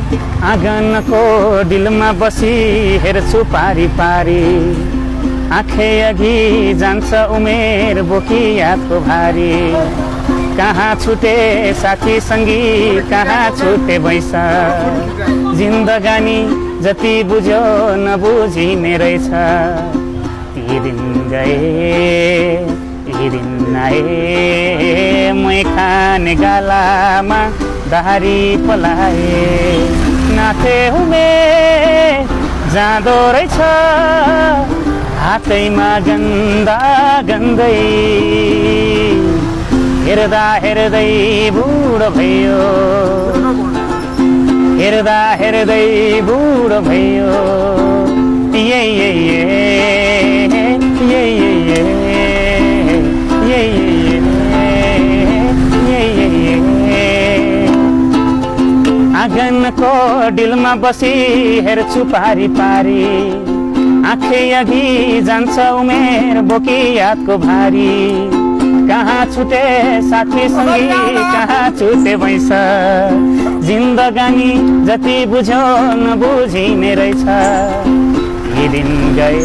आँगनको डिलमा बसी हेर्छु पारी पारी, आँखे अघि जान्छ उमेर बोकी यादको भारी। कहाँ छुटे साथी सङ्गी, कहाँ छुटे बैसा, जिन्दगानी जति बुझ्यो नबुझिने रहेछ। ती दिन गए ती दिन आए, मै खाने गालामा दारी पलाए। नाथे हुमे जाँदो रहेछ, हातैमा गन्दा गन्दै। हेर्दा हेर्दै बुढो भयो, हेर्दा हेर्दै बुढो भयो। आँगनको डिलमा बसी हेर्छु पारी पारी, आँखे अघि जान्छ उमेर बोकी यादको भारी। कहाँ छुटे साथी सङ्गी, कहाँ छुटे भैँस, जिन्दगानी जति बुझ्यो नबुझिने रहेछ। यी दिन गए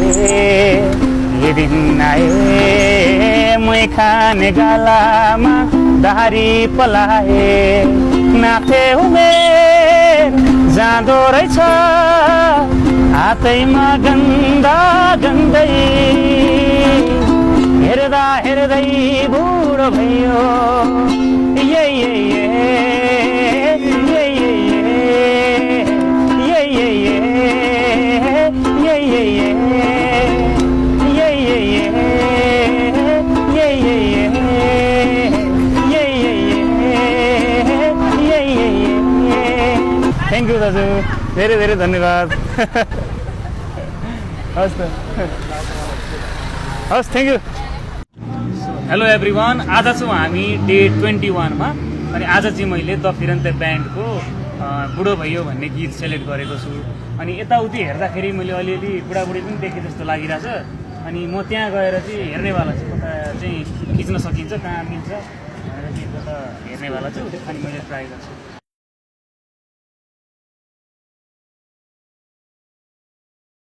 यी दिन आए, मै खाने गालामा दारी पलाए। नाथे उमेर जाँदो रहेछ, हातैमा गन्दा गन्दै। हेर्दा हेर्दै बुढो भयो। थ्याङ्क यू दाजु, धेरै धेरै धन्यवाद। हस् त, हस्, थ्याङ्क यू। हेलो एभ्रिवान, आज छौँ हामी डे 21 मा। अनि आज चाहिँ मैले द फिरन्ते ब्यान्डको बुढो भयो भन्ने गीत सेलेक्ट गरेको छु। अनि यताउति हेर्दाखेरि मैले अलिअलि बुढाबुढी पनि देखेँ जस्तो लागिरहेछ। अनि म त्यहाँ गएर चाहिँ हेर्नेवाला छु, कता चाहिँ खिच्न सकिन्छ, कहाँ मिल्छ भनेर चाहिँ हेर्नेवाला छु। अनि मैले ट्राई गर्छु।